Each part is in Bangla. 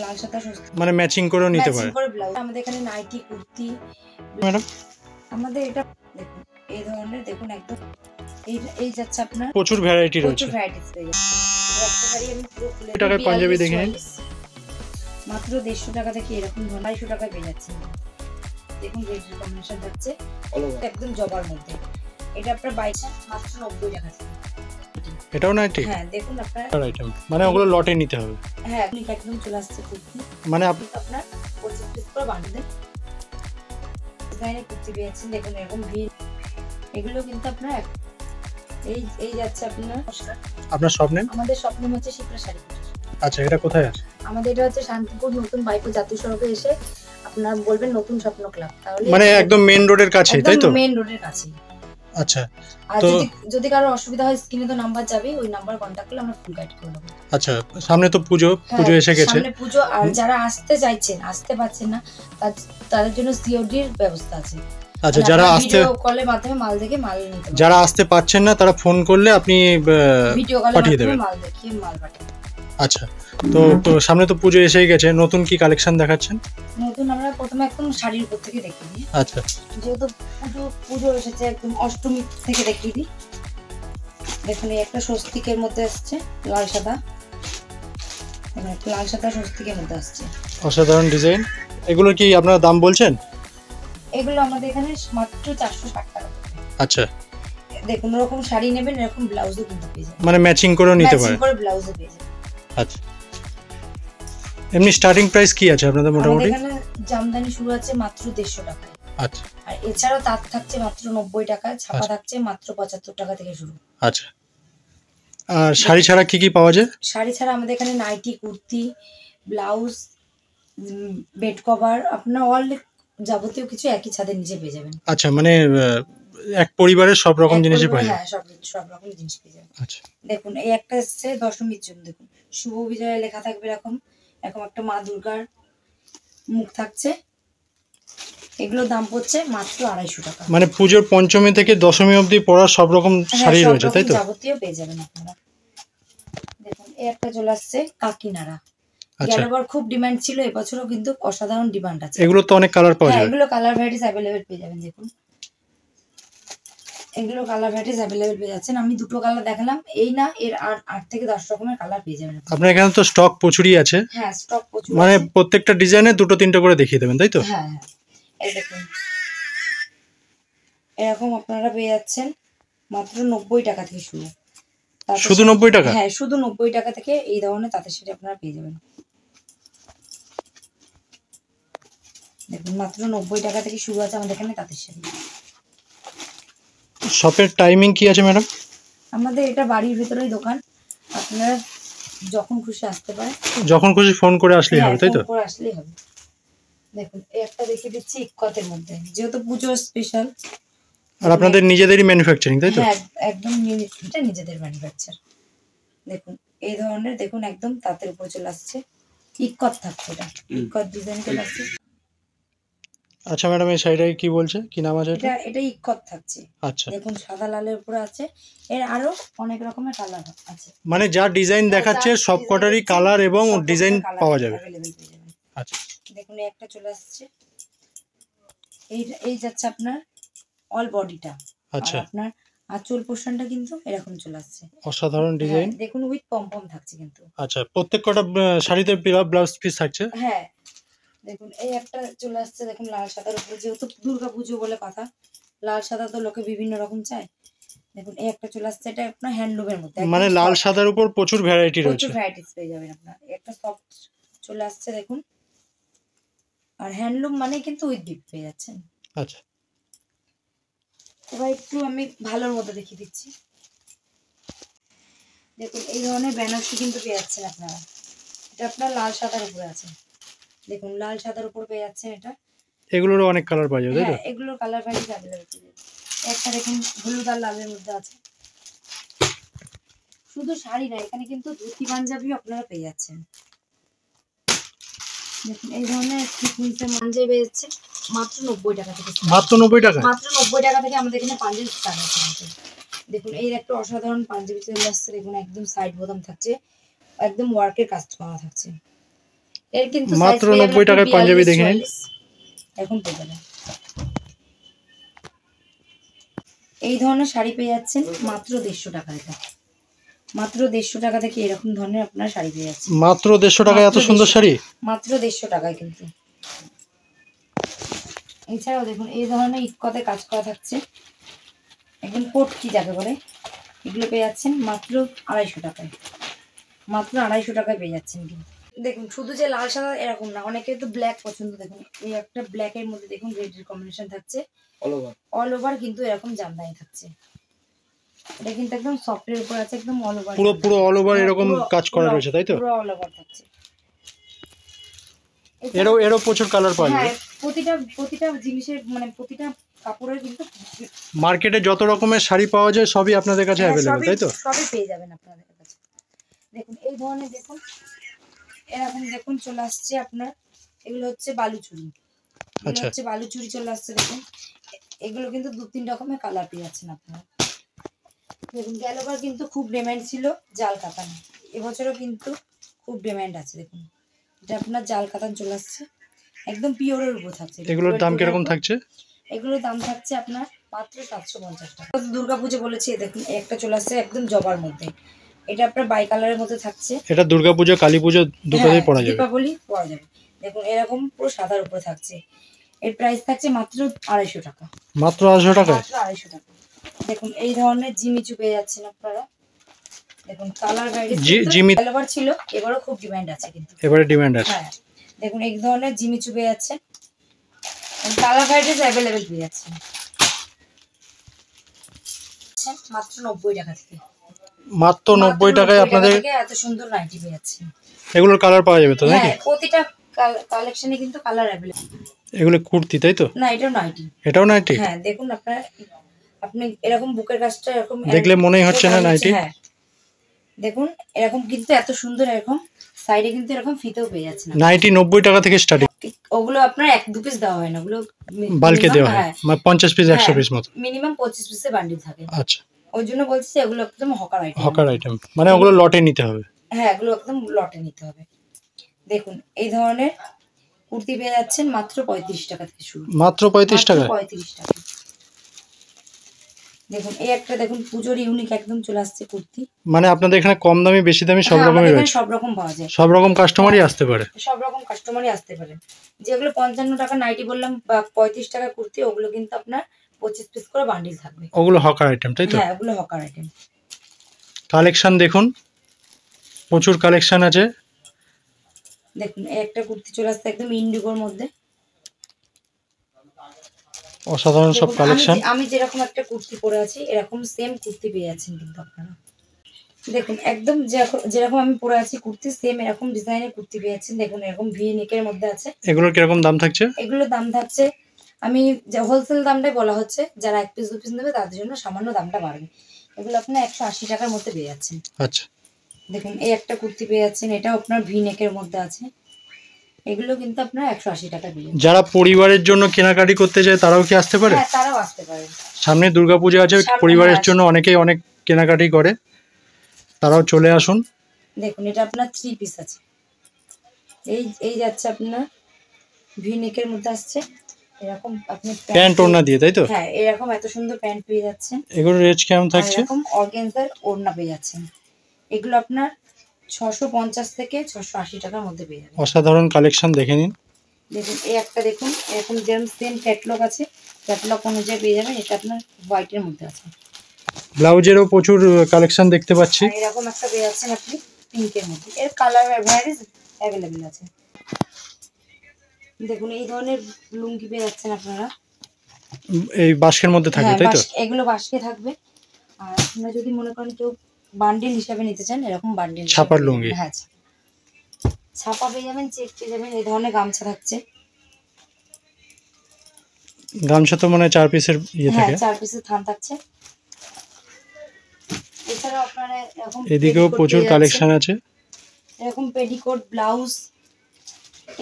লাল সাদা স্বস্তি মানে ম্যাচিং করেও নিতে পারে। ম্যাচিং করে ব্লাউজ আমাদের এখানে নাইটি কুর্তি ম্যাডাম আমাদের এটা দেখুন এই ধরনের দেখুন একদম এই যাচ্ছে আপনার প্রচুর ভ্যারাইটি রয়েছে। প্রচুর ভ্যারাইটিস পেয়ে যাবেন। একটা শাড়ি আমি পুরো খুলে টাকার পাঞ্জাবি দেখে নিন, মাত্র 150 টাকা থেকে এরকম 250 টাকায় পেয়ে যাচ্ছে। দেখুন রেডের কম্বিনেশন যাচ্ছে একদম জবার মধ্যে। এটা আপনার বাইরে মাত্র 90 টাকা থেকে। এটাও না ঠিক? হ্যাঁ দেখুন আপনার আইটেম মানে ওগুলো লটে নিতে হবে। হ্যাঁ একদম চলে আসছে কুর্তি, মানে আপনার 25 পিস করে বানিয়ে দেন। ডিজাইনের কুর্তি পেয়েছেন দেখুন এরকম ভিড়। এগুলো কিন্তু আপনার এই যাচ্ছে আপনার শপ নেম? আমাদের শপ নেম হচ্ছে শিপ্রা শাড়ি। আচ্ছা এটা কোথায় আছে? আমাদের এটা হচ্ছে শান্তিপুর নতুন বাইপুর জাতীয় সড়কে এসে আপনার বলবেন নতুন স্বপ্ন ক্লাব, তাহলে মানে একদম মেইন রোডের কাছে, তাই তো? মেইন রোডের কাছে। আচ্ছা আর যদি কারো অসুবিধা হয় স্ক্রিনে তো নাম্বার যাবে, ওই নাম্বার কন্টাক্ট করলে আমরা ফুল গাইড করে দেব। আচ্ছা সামনে তো পুজো এসে গেছে। সামনে পুজো, আর যারা আসতে চাইছেন আসতে পারছেন না তাদের জন্য সিওডি এর ব্যবস্থা আছে। আচ্ছা যারা আসতে ভিডিও কলের মাধ্যমে মাল দেখে মাল নিতে পারবেন। যারা আসতে পারছেন না তারা ফোন করলে আপনি ভিডিও কলের পাঠিয়ে দেবেন, মাল দেখিয়ে মাল পাঠিয়ে। আচ্ছা তো সামনে তো পুজো এসেই গেছে, নতুন কি কালেকশন দেখাচ্ছেন? নতুন আমরা প্রথমে একদম শাড়ির উপর থেকে দেখিয়ে দিই। আচ্ছা যেহেতু পুজো এসেছে একদম অষ্টমী থেকে দেখিয়ে দিই। দেখুন এই একটা স্বস্তিকের মধ্যে আসছে লাল সাদা, লাল সাদা স্বস্তিকের মধ্যে আসছে অসাধারণ ডিজাইন। এগুলো কি আপনারা দাম বলছেন? এগুলো আমাদের এখানে মাত্র 460 টাকা। আচ্ছা দেখুন এরকম শাড়ি নেবেন এরকম ব্লাউজও কিন্তু পেয়ে যাবেন, মানে ম্যাচিং করেও নিতে পারে। ম্যাচিং করে ব্লাউজও পেয়ে যাবেন। আচ্ছা এমনি স্টার্টিং প্রাইস কি আছে আপনাদের মোটামুটি? আমাদের এখানে জামদানি শুরু আছে মাত্র 150 টাকায়। আচ্ছা আর এছাড়াও তাঁত থাকছে মাত্র 90 টাকা, ছাপা থাকছে মাত্র 75 টাকা থেকে শুরু। আচ্ছা আর শাড়ি ছাড়া কি কি পাওয়া যায়? শাড়ি ছাড়া আমাদের এখানে nightie kurti blouse bed cover আপনার অল যাবতীয় কিছু একই ছাদের নিচে পেয়ে যাবেন। আচ্ছা মানে এক পরিবারের সব রকম জিনিসই পাওয়া যায়? হ্যাঁ সব রকম জিনিস পেয়ে যাবেন। আচ্ছা দেখুন এই একটা এসছে দশমীর জন্য, দেখুন শুভ বিজয় লেখা থাকবে এরকম একটা মা দুর্গার মুখ থাকছে। এগুলোর দাম পড়ছে মাত্র 250 টাকা। মানে পুজোর পঞ্চমী থেকে দশমী অবধি পরার সব রকম শাড়ি রয়েছে, তাই তো? যাবতীয় পেয়ে যাবেন আপনারা। দেখুন এই একটা চলে আসছে কাকিনাড়া। গেলবার খুব ডিমান্ড ছিল, এবছরও কিন্তু অসাধারণ ডিমান্ড আছে। এগুলো তো অনেক কালার পাওয়া যায়। এগুলো কালার ভ্যারাইটিস अवेलेबल পেয়ে যাবেন। দেখুন এগুলো কালার ভ্যারাইটিস अवेलेबल পেয়ে যাচ্ছেন। আমি দুটো কালার দেখালাম, এই না এর 8 থেকে 10 রকমের কালার পেয়ে যাবেন আপনার এখানে তো স্টক প্রচুরই আছে। হ্যাঁ স্টক প্রচুর, মানে প্রত্যেকটা ডিজাইনে দুটো তিনটে করে দেখিয়ে দেবেন, তাই তো? হ্যাঁ এই দেখুন এরকম আপনারা পেয়ে যাচ্ছেন মাত্র 90 টাকা থেকে শুরু। শুধু 90 টাকা? হ্যাঁ শুধু 90 টাকা থেকে এই ধরনের তাঁতের শাড়ি আপনারা পেয়ে যাবেন। দেখুন মাত্র 90 টাকা থেকে শুরু আছে আমাদের এখানে তাঁতের শাড়ি। শপের টাইমিং কি আছে ম্যাডাম? আমাদের এটা বাড়ির ভিতরেই দোকান, আপনারা যখন খুশি আসতে পারেন। যখন খুশি ফোন করে আসলেই হবে, তাই তো? ফোন করে আসলেই হবে। দেখুন এই একটা দেখিয়ে দিচ্ছি ইক্কতের মধ্যে, যেহেতু পুজো স্পেশাল। আর আপনাদের নিজেদেরই ম্যানুফ্যাকচারিং, তাই তো? হ্যাঁ একদম এটা নিজেদের ম্যানুফ্যাকচার। দেখুন এই ধরনের দেখুন একদম তাঁতের উপর চলে আসছে, ইক্কত থাকছে, এটা ইক্কত ডিজাইন চলে আসছে। আচ্ছা ম্যাডাম এই শাড়িটাকে কি বলছে, কি নাম আছে এটা? এটা ইক্কত থাকছে। আচ্ছা দেখুন সাদা লালের উপরে আছে, এর আরো অনেক রকমের কালার আছে। মানে যা ডিজাইন দেখাচ্ছে সব কটারই কালার এবং ডিজাইন পাওয়া যাবে। আচ্ছা দেখুন এই একটা চলে আসছে, এই যাচ্ছে আপনার অল বডিটা। আচ্ছা আপনার আঁচল পোর্শনটা কিন্তু এরকম চলে আসছে, অসাধারণ ডিজাইন। দেখুন উইথ পমপম থাকছে কিন্তু। আচ্ছা প্রত্যেক কটা শাড়িতে ব্লাউজ পিস থাকছে? হ্যাঁ দেখুন এই একটা চলে আসছে, দেখুন লাল সাদার উপরে, যেহেতু দুর্গা পুজো বলে কথা, লাল সাদা তো লোকে বিভিন্ন রকম চায়। দেখুন এই একটা চলে আসছে, এটা আপনার হ্যান্ডলুমের মধ্যে, মানে লাল সাদার উপর প্রচুর ভ্যারাইটি রয়েছে, প্রচুর ভ্যারাইটিস পেয়ে যাবেন আপনার। একটা সফট চলে আসছে দেখুন, আর হ্যান্ডলুম মানে কিন্তু উইথ ডিপ পেয়ে যাচ্ছেন। আচ্ছা এবার একটু আমি ভালোর মধ্যে দেখিয়ে দিচ্ছি। দেখুন এই ধরনের বেনারসি কিন্তু পেয়ে যাচ্ছেন আপনারা, এটা আপনার লাল সাদার উপরে আছে। দেখুন লাল সাদার উপর পেয়ে যাচ্ছেন এটা। এগুলোরও অনেক কালার পাওয়া যায়, তাই তো? এগুলোর কালার ভ্যারাইটি अवेलेबल পেয়ে যাবেন। একটা দেখুন হলুদ আর লালের মধ্যে আছে। শুধু শাড়ি না, এখানে কিন্তু ধুতি পাঞ্জাবিও আপনারা পেয়ে যাচ্ছেন। দেখুন এই ধরনের সিকোয়েন্সের পাঞ্জাবি পেয়ে যাচ্ছে মাত্র 90 টাকা থেকে। মাত্র 90 টাকা? মাত্র 90 টাকা থেকে আমাদের এখানে পাঞ্জাবি স্টার্ট হচ্ছে। দেখুন এই একটা অসাধারণ পাঞ্জাবি চলে আসছে, দেখুন একদম সাইড বোতাম থাকছে, একদম ওয়ার্কের কাজ করা থাকছে। এর কিন্তু মাত্র 90 টাকায় পাঞ্জাবি দেখে নিন। এখন পেয়ে যাবেন এই ধরনের শাড়ি পেয়ে যাচ্ছেন মাত্র 150 টাকা। এটা মাত্র 150 টাকা থেকে এরকম ধরনের আপনারা শাড়ি পেয়ে যাচ্ছেন। মাত্র 150 টাকায় এত সুন্দর শাড়ি, মাত্র 150 টাকায় কিন্তু। এছাড়াও দেখুন এই ধরনের ইটকতে কাজ করা থাকছে, একদম কোট কি যাকে বলে, এগুলো পেয়ে যাচ্ছেন মাত্র 250 টাকায়। মাত্র 250 টাকায় পেয়ে যাচ্ছেন কিন্তু। দেখুন শুধু যে লাল সাদা এরকম না, অনেকে তো ব্ল্যাক পছন্দ। দেখুন এই একটা ব্ল্যাকের মধ্যে দেখুন রেডের কম্বিনেশন থাকছে, অল ওভার কিন্তু এরকম জামদানি থাকছে। এটা কিন্তু একদম সফটের উপর আছে, একদম অল ওভার, পুরো অল ওভার এরকম কাজ করা রয়েছে তাই তো? পুরো অল ওভার থাকছে। এরও প্রচুর কালার পাওয়া যাবে। হ্যাঁ, প্রতিটা জিনিসের মানে প্রতিটা কাপড়ের কিন্তু মার্কেটে যত রকমের শাড়ি পাওয়া যায় সবই আপনাদের কাছে অ্যাভেলেবল তাই তো? সবই পেয়ে যাবেন আপনাদের কাছে। দেখুন এই ধরনের দেখুন এরকম দেখুন চলে আসছে আপনার, এগুলো হচ্ছে বালুচুরি। আচ্ছা, হচ্ছে বালুচুরি চলে আসছে দেখুন। এগুলো কিন্তু 2-3 রকমের কালার পেয়ে যাচ্ছেন আপনারা। দেখুন গেলবার কিন্তু খুব ডিমান্ড ছিল জাল কাতান, এবছরও কিন্তু খুব ডিমান্ড আছে। দেখুন এটা আপনার জাল কাতান চলে আসছে, একদম পিওরের উপর থাকছে। এগুলোর দাম কিরকম থাকছে? এগুলোর দাম থাকছে আপনার মাত্র 750 টাকা। দুর্গাপুজো বলেছি, দেখুন একটা চলে আসছে একদম জবার মধ্যে, এটা আপনার বাই কালারের মধ্যে থাকছে। এটা দুর্গাপুজো কালী পুজো দুটোতেই পরা যাবে, দীপাবলি পরা যাবে। দেখুন এরকম পুরো সাদার উপরে থাকছে, এর প্রাইস থাকছে মাত্র 250 টাকা। মাত্র 250 টাকা? মাত্র 250 টাকা। দেখুন এই ধরনের জিমিচু পেয়ে যাচ্ছেন আপনারা। দেখুন কালার জিমি এবার ছিল, এবারও খুব ডিমান্ড আছে কিন্তু, এবারে ডিমান্ড আছে। হ্যাঁ দেখুন এই ধরনের জিমিচু পেয়ে যাচ্ছে, কালার ভ্যারাইটিস অ্যাভেলেবেল পেয়ে যাচ্ছেন মাত্র 90 টাকা থেকে। মাত্র 90 টাকায় আপনাদের এত সুন্দর নাইটি পেয়ে যাচ্ছেন। এগুলোর কালার পাওয়া যাবে তো নাকি? হ্যাঁ প্রতিটা কালেকশনে কিন্তু কালার অ্যাভেলেবেল। এগুলো কুর্তি তাই তো? না এটাও নাইটি। এটাও নাইটি? হ্যাঁ দেখুন আপনি এরকম বুকের কাজটা এরকম দেখলে মনেই হচ্ছে না নাইটি। হ্যাঁ দেখুন এরকম কিন্তু এত সুন্দর, এরকম সাইডে কিন্তু এরকম ফিতেও পেয়ে যাচ্ছে না। নাইটি 90 টাকা থেকে স্টার্টিং। ওগুলো আপনার 1-2 পিস দেওয়া হয় না, ওগুলো বালকে দেওয়া হয়, মানে 50 পিস 100 পিস মতো মিনিমাম 25 পিসের বান্ডিল থাকে। আচ্ছা, ওই জন্য বলছি এগুলো একদম হকার আইটেম। হকার আইটেম মানে ওগুলো লটে নিতে হবে। হ্যাঁ এগুলো একদম লটে নিতে হবে। দেখুন এই ধরনের কুর্তি পেয়ে যাচ্ছেন মাত্র 35 টাকা থেকে শুরু। মাত্র 35 টাকা? 35 টাকা। দেখুন এই একটা দেখুন পুজোর ইউনিক একদম চলে আসছে কুর্তি। মানে আপনাদের এখানে কম দামি বেশি দামি সব রকমের রয়েছে? সব রকম পাওয়া যায়, সব রকম কাস্টমারই আসতে পারে? সব রকম কাস্টমারই আসতে পারে। যেগুলো 55 টাকা নাইটি বললাম বা 35 টাকা কুর্তি, ওগুলো কিন্তু আপনার 25 পিস করে বান্ডিল থাকবে। ওগুলো হকার আইটেম তাই তো? হ্যাঁ ওগুলো হকার আইটেম। কালেকশন দেখুন প্রচুর কালেকশন আছে। দেখুন এই একটা কুর্তি চলে আসছে একদম ইন্ডিগোর মধ্যে, অসাধারণ সব কালেকশন। আমি যেরকম একটা কুর্তি পরে আছি এরকম সেম কুর্তি পেয়ে যাচ্ছেন কিন্তু আপনারা। দেখুন একদম যেরকম আমি পরে আছি কুর্তি সেম এরকম ডিজাইনের কুর্তি পেয়ে যাচ্ছেন। দেখুন এরকম ভি নেকের মধ্যে আছে। এগুলোর কিরকম দাম থাকছে? এগুলোর দাম থাকছে, আমি হোলসেল দামটাই বলা হচ্ছে, যারা 1 পিস 2 পিস নেবে তাদের জন্য সামান্য দামটা বাড়বে। এগুলো আপনার 180 টাকার মধ্যে পেয়ে যাচ্ছেন। আচ্ছা দেখুন এই একটা কুর্তি পেয়ে যাচ্ছেন, এটাও আপনার ভি নেকের মধ্যে আছে। এগুলো কিন্তু আপনার 180 টাকা দিয়ে। যারা পরিবারের জন্য কেনাকাটি করতে চায় তারাও কি আসতে পারে? হ্যাঁ তারাও আসতে পারে। সামনে দুর্গাপূজা আছে, পরিবারের জন্য অনেকেই অনেক কেনাকাটি করে, তারাও চলে আসুন। দেখুন এটা আপনার 3 পিস আছে, এই যাচ্ছে আপনার ভি নেকের মধ্যে আসছে এরকম, আপনি প্যান্ট ওড়না দিয়ে তাই তো? হ্যাঁ এরকম এত সুন্দর প্যান্ট পেয়ে যাচ্ছেন। এগুলোর রেঞ্জ কেমন থাকছে? এরকম অর্গানজার ওড়না পেয়ে যাচ্ছেন, এগুলো আপনার 650 থেকে 680 টাকার মধ্যে পেয়ে যাবেন। অসাধারণ কালেকশন দেখে নিন। দেখুন এই একটা দেখুন এরকম যেরকম সেম ক্যাটলগ আছে, ক্যাটলগ অনুযায়ী পেয়ে যাবেন। এটা আপনার হোয়াইটের মধ্যে আছে। ব্লাউজেরও প্রচুর কালেকশন দেখতে পাচ্ছি। এরকম একটা পেয়ে যাচ্ছেন আপনি পিঙ্কের মধ্যে, এর কালার ভ্যারাইটিস অ্যাভেলেবেল আছে। দেখুন এই ধরনের লুঙ্গি পেয়ে যাচ্ছেন আপনারা, এই বাস্কের মধ্যে থাকে তাই তো? এগুলো বাস্কে থাকবে। আর আপনারা যদি মনে করেন কেউ বান্ডিল হিসাবে নিতে চান, এরকম বান্ডিল ছাপার লুঙ্গি। হ্যাঁ ছাপা পেয়ে যাবেন, চেক পেয়ে যাবেন। এই ধরনের গামছা থাকছে, গামছা তো মানে 4 পিসের ইয়ে থাকে। হ্যাঁ 4 পিসের থান থাকছে। এছাড়াও আপনারা এরকম এদিকেও প্রচুর কালেকশন আছে, এরকম পেটিকোট ব্লাউজ।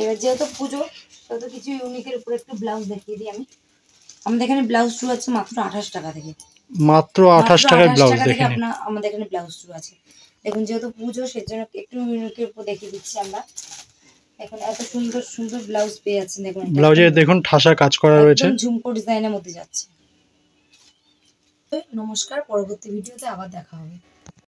এবার যেহেতু পুজো সেহেতু কিছু ইউনিকের উপরে একটু ব্লাউজ দেখিয়ে দিই আমি। আমাদের এখানে ব্লাউজ শুরু আছে মাত্র 28 টাকা থেকে। মাত্র 28 টাকায় ব্লাউজ দেখে নিন। আমাদের এখানে ব্লাউজ শুরু আছে। দেখুন যেহেতু পুজো সেজন্য একটু ইউনিকের উপর দেখিয়ে দিচ্ছি আমরা। এখন এত সুন্দর সুন্দর ব্লাউজ পেয়ে যাচ্ছেন। দেখুন ব্লাউজে দেখুন ঠাসা কাজ করা রয়েছে, একদম ঝুমকো ডিজাইনের মধ্যে যাচ্ছে। নমস্কার, পরবর্তী ভিডিওতে আবার দেখা হবে।